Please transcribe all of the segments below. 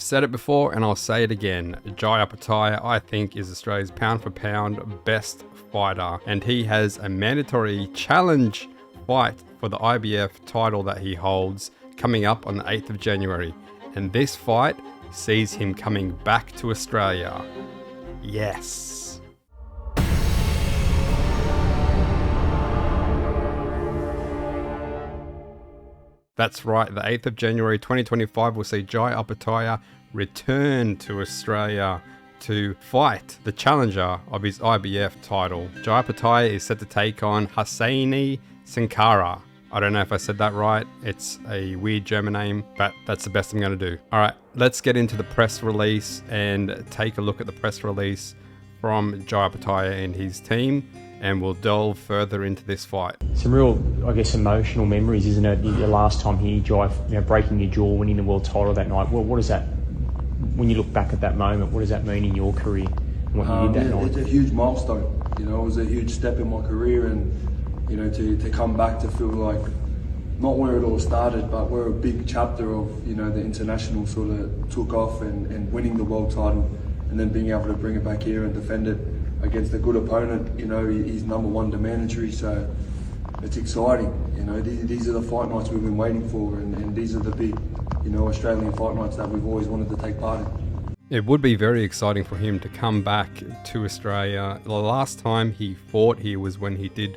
I've said it before and I'll say it again. Jai Opetaia, I think, is Australia's pound for pound best fighter, and he has a mandatory challenge fight for the IBF title that he holds coming up on the 8th of January. And this fight sees him coming back to Australia. Yes. That's right, the 8th of January 2025 will see Jai Opetaia return to Australia to fight the challenger of his IBF title. Jai Opetaia is set to take on Husseini Sankara. I don't know if I said that right. It's a weird German name, but that's the best I'm going to do. All right, let's get into the press release and take a look at the press release from Jai Opetaia and his team, and we'll delve further into this fight. Some real, I guess, emotional memories, isn't it? The last time here, Jai, breaking your jaw, winning the world title that night. Well, what does that, when you look back at that moment, what does that mean in your career and what you did that night? It's a huge milestone. You know, it was a huge step in my career, and you know, to come back to feel like not where it all started, but where a big chapter of, you know, the international sort of took off, and winning the world title, and then being able to bring it back here and defend it against a good opponent. You know, he's #1 mandatory, so it's exciting. You know, these are the fight nights we've been waiting for, and these are the big, you know, Australian fight nights that we've always wanted to take part in. It would be very exciting for him to come back to Australia. The last time he fought here was when he did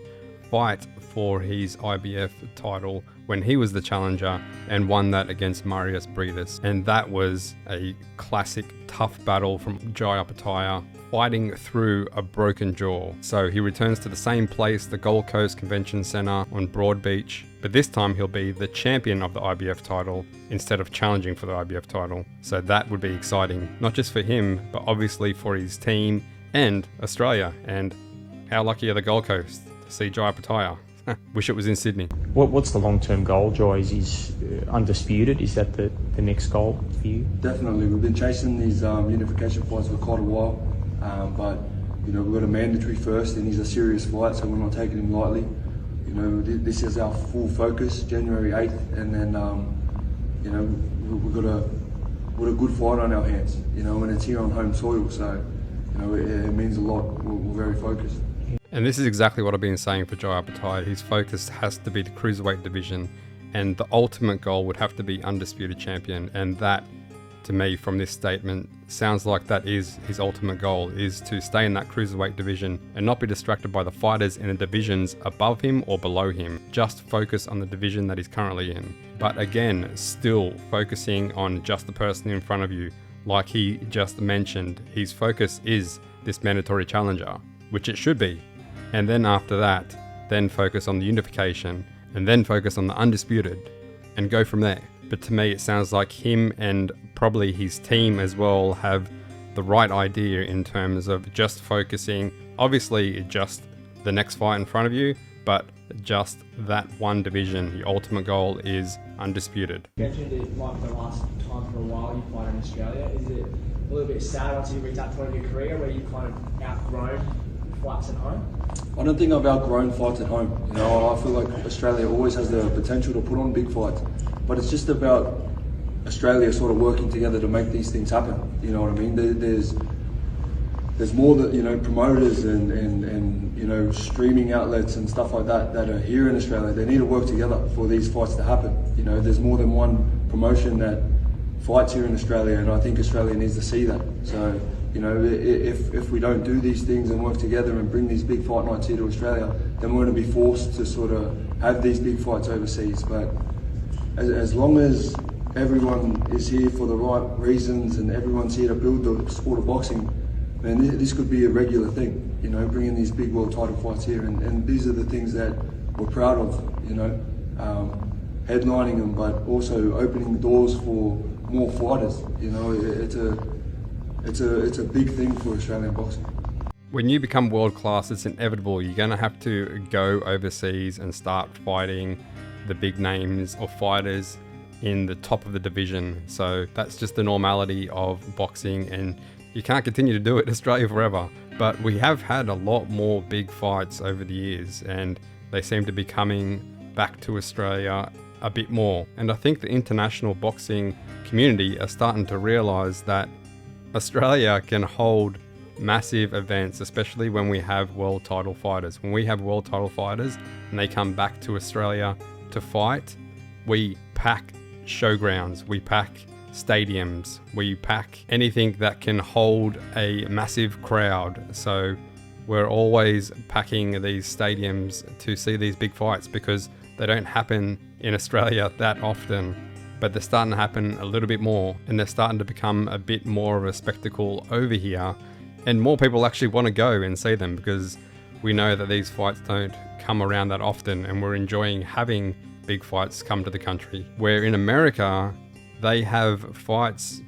fight for his IBF title, when he was the challenger and won that against Marius Briedis. And that was a classic tough battle from Jai Opetaia, fighting through a broken jaw. So he returns to the same place, the Gold Coast Convention Centre on Broadbeach, but this time he'll be the champion of the IBF title instead of challenging for the IBF title. So that would be exciting, not just for him, but obviously for his team and Australia. And how lucky are the Gold Coast to see Jai Opetaia? Wish it was in Sydney. What's the long-term goal, Jai? Is Undisputed? Is that the next goal for you? Definitely. We've been chasing these unification fights for quite a while, but you know, we've got a mandatory first, and he's a serious fight, so we're not taking him lightly. You know, this is our full focus, January 8th, and then you know, we've got a good fight on our hands. You know, and it's here on home soil, so you know, it means a lot. We're very focused. And this is exactly what I've been saying for Jai Opetaia. His focus has to be the cruiserweight division, and the ultimate goal would have to be undisputed champion. And that, to me, from this statement, sounds like that is his ultimate goal, is to stay in that cruiserweight division and not be distracted by the fighters in the divisions above him or below him. Just focus on the division that he's currently in. But again, still focusing on just the person in front of you. Like he just mentioned, his focus is this mandatory challenger, which it should be. And then after that, then focus on the unification, and then focus on the undisputed, and go from there. But to me, it sounds like him and probably his team as well have the right idea in terms of just focusing, obviously just the next fight in front of you, but just that one division. The ultimate goal is undisputed. You mentioned it might be the last time for a while you fight in Australia. Is it a little bit sad once you reach that point of your career where you've kind of outgrown fights at home? I don't think I've outgrown fights at home. You know, I feel like Australia always has the potential to put on big fights, but it's just about Australia sort of working together to make these things happen. You know what I mean? There's more that, you know, promoters and you know, streaming outlets and stuff like that are here in Australia. They need to work together for these fights to happen. You know, there's more than one promotion that fights here in Australia, and I think Australia needs to see that. So, you know, if we don't do these things and work together and bring these big fight nights here to Australia, then we're going to be forced to sort of have these big fights overseas. But as long as everyone is here for the right reasons and everyone's here to build the sport of boxing, man, this could be a regular thing, you know, bringing these big world title fights here. And these are the things that we're proud of, you know, headlining them, but also opening doors for more fighters. You know, it's a big thing for Australian boxing. When you become world class, it's inevitable. You're going to have to go overseas and start fighting the big names or fighters in the top of the division. So that's just the normality of boxing, and you can't continue to do it in Australia forever. But we have had a lot more big fights over the years, and they seem to be coming back to Australia a bit more. And I think the international boxing community are starting to realise that Australia can hold massive events, especially when we have world title fighters. When we have world title fighters and they come back to Australia to fight, we pack showgrounds, we pack stadiums, we pack anything that can hold a massive crowd. So we're always packing these stadiums to see these big fights because they don't happen in Australia that often, but they're starting to happen a little bit more, and they're starting to become a bit more of a spectacle over here, and more people actually want to go and see them because we know that these fights don't come around that often, and we're enjoying having big fights come to the country. Where in America, they have fights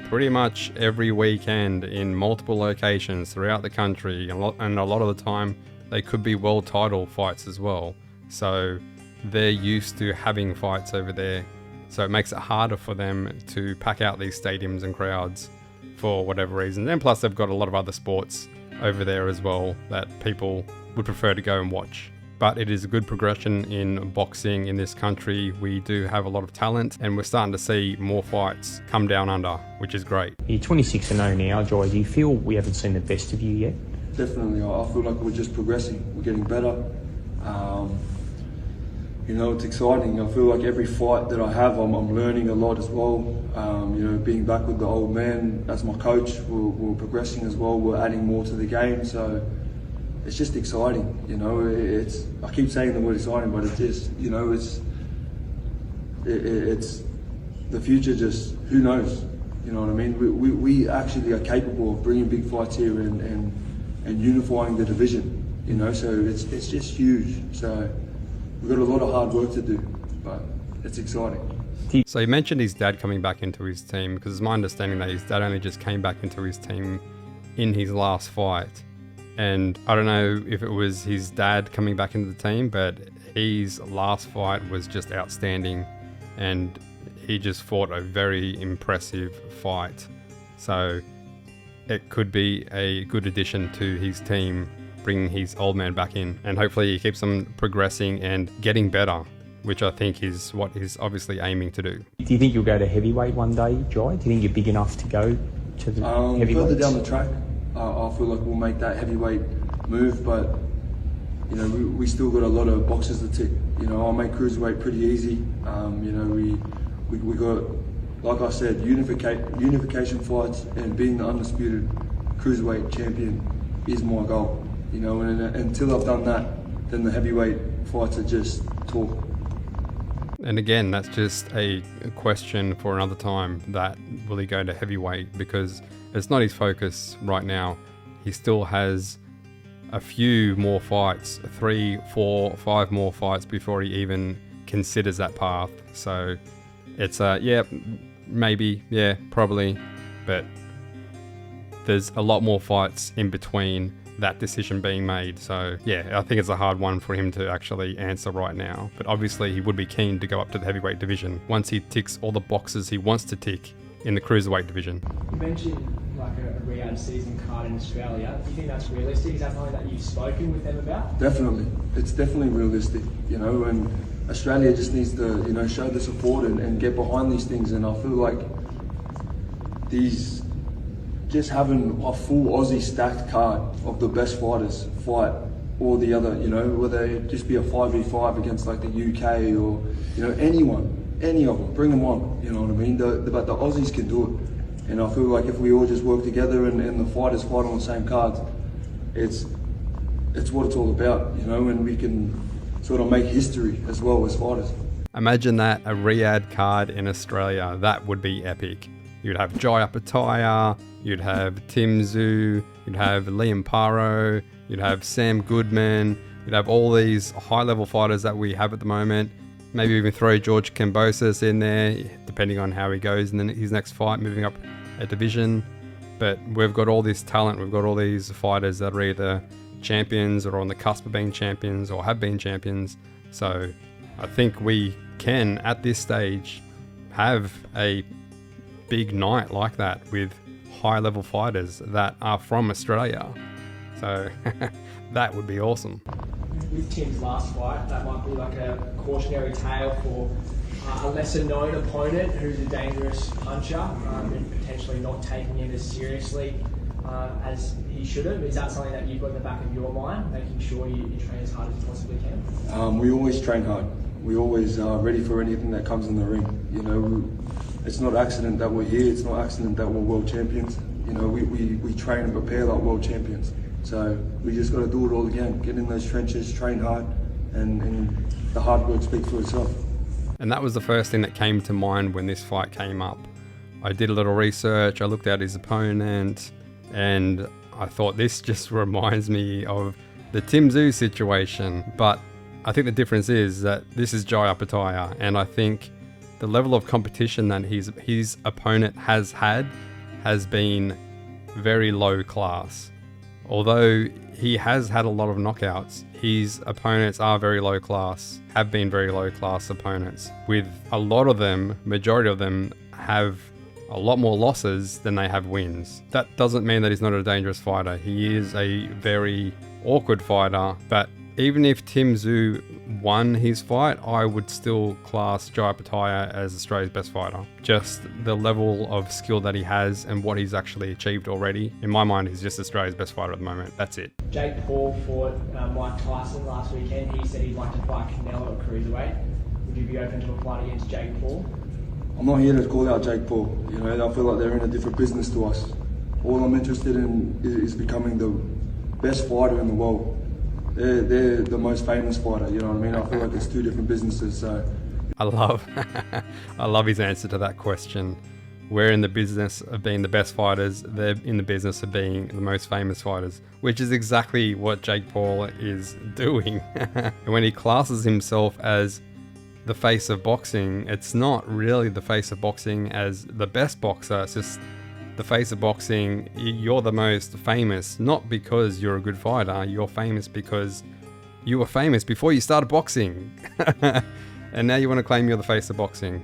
pretty much every weekend in multiple locations throughout the country, and a lot of the time they could be world title fights as well. So they're used to having fights over there, so it makes it harder for them to pack out these stadiums and crowds for whatever reason. And plus they've got a lot of other sports over there as well that people would prefer to go and watch. But it is a good progression in boxing in this country. We do have a lot of talent, and we're starting to see more fights come down under, which is great. You're 26-0 now, Jai. Do you feel we haven't seen the best of you yet? Definitely. I feel like we're just progressing. We're getting better. It's exciting. I feel like every fight that I have, I'm learning a lot as well. Being back with the old man as my coach, we're progressing as well. We're adding more to the game. So it's just exciting, I keep saying the word exciting, but it's just, it's the future. Just who knows, you know what I mean? We actually are capable of bringing big fights here and unifying the division, So it's just huge. So we've got a lot of hard work to do, but it's exciting. So you mentioned his dad coming back into his team, because it's my understanding that his dad only just came back into his team in his last fight. And I don't know if it was his dad coming back into the team, but his last fight was just outstanding, and he just fought a very impressive fight. So it could be a good addition to his team, bringing his old man back in, and hopefully he keeps on progressing and getting better, which I think is what he's obviously aiming to do. Do you think you'll go to heavyweight one day, Jai? Do you think you're big enough to go to the heavyweight? Further down the track, I feel like we'll make that heavyweight move, but we still got a lot of boxes to tick. I'll make cruiserweight pretty easy. We got, like I said, unification fights, and being the undisputed cruiserweight champion is my goal. And until I've done that, then the heavyweight fights are just talk. And again, that's just a question for another time, that will he go to heavyweight, because it's not his focus right now. He still has a few more fights, 3, 4, 5 more fights before he even considers that path. So it's maybe, probably, but there's a lot more fights in between that decision being made. So I think it's a hard one for him to actually answer right now, but obviously he would be keen to go up to the heavyweight division once he ticks all the boxes he wants to tick in the cruiserweight division. You mentioned like a Riyadh season card in Australia. Do you think that's realistic? Is that something that you've spoken with them about? Definitely. It's definitely realistic, and Australia just needs to, show the support and get behind these things. And I feel like just having a full Aussie stacked card of the best fighters fight all the other, whether it just be a 5v5 against like the UK or, any of them, bring them on, you know what I mean? But the Aussies can do it. And I feel like if we all just work together and the fighters fight on the same cards, it's what it's all about, and we can sort of make history as well as fighters. Imagine that, a Riyadh card in Australia. That would be epic. You'd have Jai Opetaia, you'd have Tim Tszyu, you'd have Liam Paro, you'd have Sam Goodman, you'd have all these high-level fighters that we have at the moment. Maybe even throw George Kambosos in there, depending on how he goes in his next fight, moving up a division. But we've got all this talent, we've got all these fighters that are either champions or on the cusp of being champions or have been champions. So I think we can, at this stage, have a big night like that with high-level fighters that are from Australia. So that would be awesome. With Tim's last fight, that might be like a cautionary tale for a lesser known opponent who's a dangerous puncher and potentially not taking it as seriously as he should have? Is that something that you've got in the back of your mind, making sure you train as hard as you possibly can? We always train hard. We always are ready for anything that comes in the ring. You know, it's not accident that we're here. It's not accident that we're world champions. You know, we train and prepare like world champions. So we just got to do it all again. Get in those trenches, train hard, and the hard work speaks for itself. And that was the first thing that came to mind when this fight came up. I did a little research, I looked at his opponent, and I thought this just reminds me of the Tim Tszyu situation. But I think the difference is that this is Jai Opetaia, and I think the level of competition that his opponent has had has been very low class. Although he has had a lot of knockouts, his opponents are very low class, have been very low class opponents, with a lot of them, majority of them, have a lot more losses than they have wins. That doesn't mean that he's not a dangerous fighter. He is a very awkward fighter, but even if Tim Tszyu won his fight, I would still class Jai Opetaia as Australia's best fighter. Just the level of skill that he has and what he's actually achieved already. In my mind, he's just Australia's best fighter at the moment. That's it. Jake Paul fought Mike Tyson last weekend. He said he'd like to fight Canelo at cruiserweight. Would you be open to a fight against Jake Paul? I'm not here to call out Jake Paul. You know, I feel like they're in a different business to us. All I'm interested in is becoming the best fighter in the world. They're the most famous fighter, you know what I mean? I feel like it's two different businesses, so... I love his answer to that question. We're in the business of being the best fighters, they're in the business of being the most famous fighters, which is exactly what Jake Paul is doing. And when he classes himself as the face of boxing, it's not really the face of boxing as the best boxer, it's just the face of boxing. You're the most famous, not because you're a good fighter, you're famous because you were famous before you started boxing. And now you want to claim you're the face of boxing.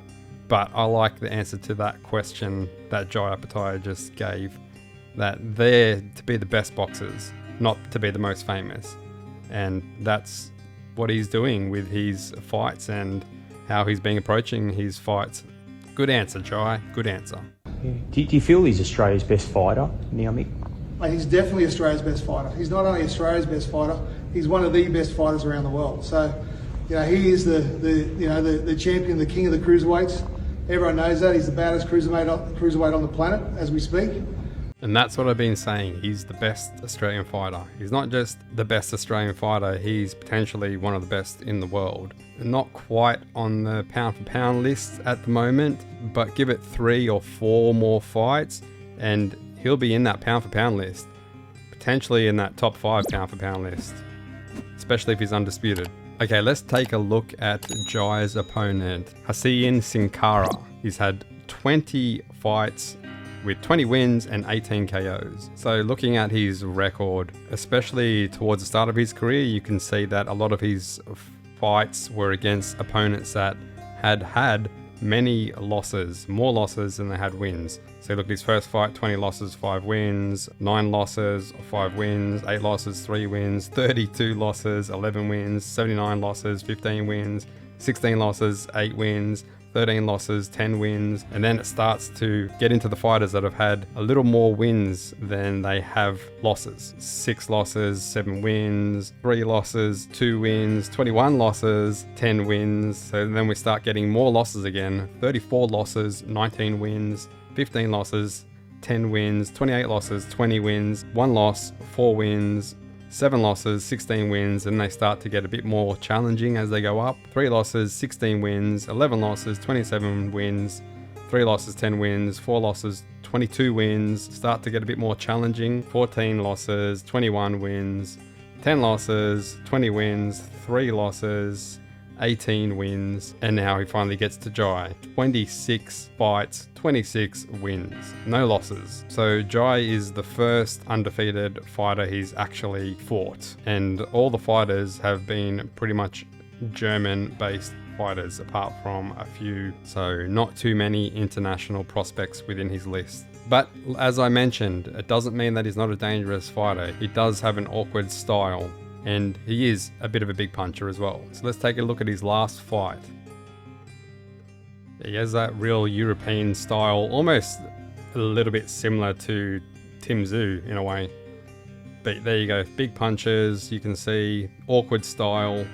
But I like the answer to that question that Jai Opetaia just gave, that they're to be the best boxers, not to be the most famous. And that's what he's doing with his fights and how he's been approaching his fights. Good answer, Jai. Good answer. Yeah. Do you feel he's Australia's best fighter now, Mick? Mate, he's definitely Australia's best fighter. He's not only Australia's best fighter, he's one of the best fighters around the world. So, you know, he is the champion, the king of the cruiserweights. Everyone knows that. He's the baddest cruiserweight on the planet as we speak. And that's what I've been saying. He's the best Australian fighter. He's not just the best Australian fighter, he's potentially one of the best in the world. Not quite on the pound for pound list at the moment, but give it 3 or 4 more fights and he'll be in that pound for pound list. Potentially in that top 5 pound for pound list, especially if he's undisputed. Okay, let's take a look at Jai's opponent, Hussein Sin Cara. He's had 20 fights with 20 wins and 18 KOs. So looking at his record, especially towards the start of his career, you can see that a lot of his fights were against opponents that had many losses, more losses than they had wins. So look at his first fight, 20 losses, 5 wins, 9 losses, 5 wins, 8 losses, 3 wins, 32 losses, 11 wins, 79 losses, 15 wins, 16 losses, 8 wins, 13 losses, 10 wins, and then it starts to get into the fighters that have had a little more wins than they have losses. 6 losses, 7 wins, 3 losses, 2 wins, 21 losses, 10 wins. So then we start getting more losses again. 34 losses, 19 wins, 15 losses, 10 wins, 28 losses, 20 wins, 1 loss, 4 wins, 7 losses, 16 wins, and they start to get a bit more challenging as they go up. 3 losses, 16 wins, 11 losses, 27 wins, 3 losses, 10 wins, 4 losses, 22 wins, start to get a bit more challenging. 14 losses, 21 wins, 10 losses, 20 wins, 3 losses, 18 wins, and now he finally gets to Jai. 26 fights, 26 wins, no losses. So Jai is the first undefeated fighter he's actually fought, and all the fighters have been pretty much German-based fighters apart from a few, so not too many international prospects within his list. But as I mentioned, it doesn't mean that he's not a dangerous fighter. He does have an awkward style, and he is a bit of a big puncher as well. So let's take a look at his last fight. He has that real European style, almost a little bit similar to Tim Tszyu in a way. But there you go, big punches, you can see, awkward style.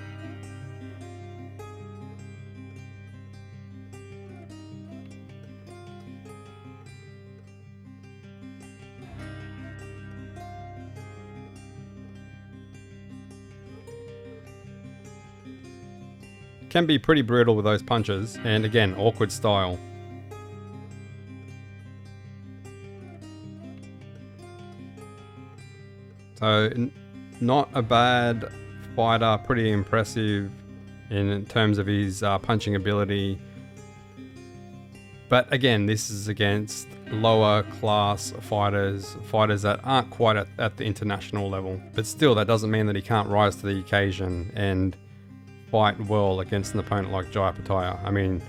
Can be pretty brutal with those punches, and again, awkward style. So, not a bad fighter, pretty impressive in terms of his punching ability. But again, this is against lower class fighters that aren't quite at the international level. But still, that doesn't mean that he can't rise to the occasion and fight well against an opponent like Jai Opetaia. I mean,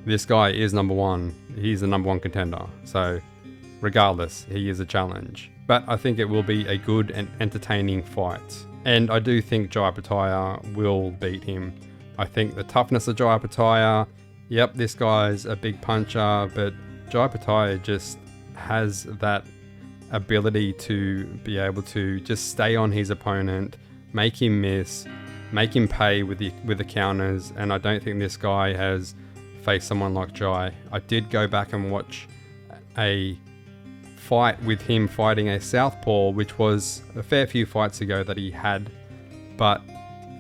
this guy is number one. He's the number one contender. So regardless, he is a challenge. But I think it will be a good and entertaining fight. And I do think Jai Opetaia will beat him. I think the toughness of Jai Opetaia, yep, this guy's a big puncher, but Jai Opetaia just has that ability to be able to just stay on his opponent, make him miss, make him pay with the counters, and I don't think this guy has faced someone like Jai. I did go back and watch a fight with him fighting a southpaw, which was a fair few fights ago that he had, but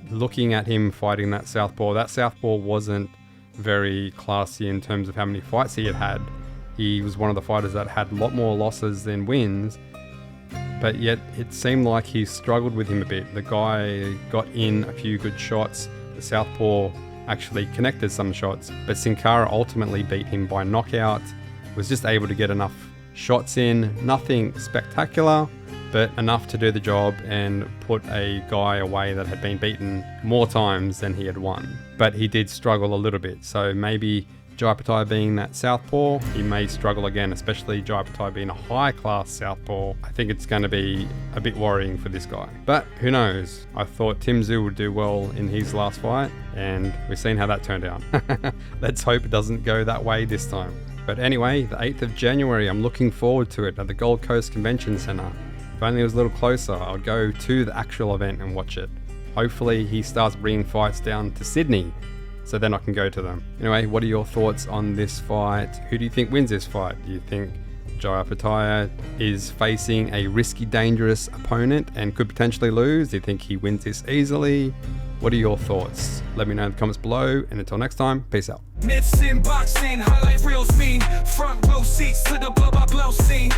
looking at him fighting that southpaw wasn't very classy in terms of how many fights he had had. He was one of the fighters that had a lot more losses than wins, but yet it seemed like he struggled with him a bit. The guy got in a few good shots. The southpaw actually connected some shots, but Sin Cara ultimately beat him by knockout. Was just able to get enough shots in, nothing spectacular, but enough to do the job and put a guy away that had been beaten more times than he had won. But he did struggle a little bit, so maybe Jai Opetaia being that southpaw, he may struggle again, especially Jai Opetaia being a high-class southpaw. I think it's going to be a bit worrying for this guy. But who knows? I thought Tim Tszyu would do well in his last fight, and we've seen how that turned out. Let's hope it doesn't go that way this time. But anyway, the 8th of January, I'm looking forward to it at the Gold Coast Convention Centre. If only it was a little closer, I'll go to the actual event and watch it. Hopefully he starts bringing fights down to Sydney, so then I can go to them. Anyway, what are your thoughts on this fight? Who do you think wins this fight? Do you think Jai Opetaia is facing a risky, dangerous opponent and could potentially lose? Do you think he wins this easily? What are your thoughts? Let me know in the comments below, and until next time, peace out. Myths in boxing, highlight reels mean, front row seats to the blow by blow scene.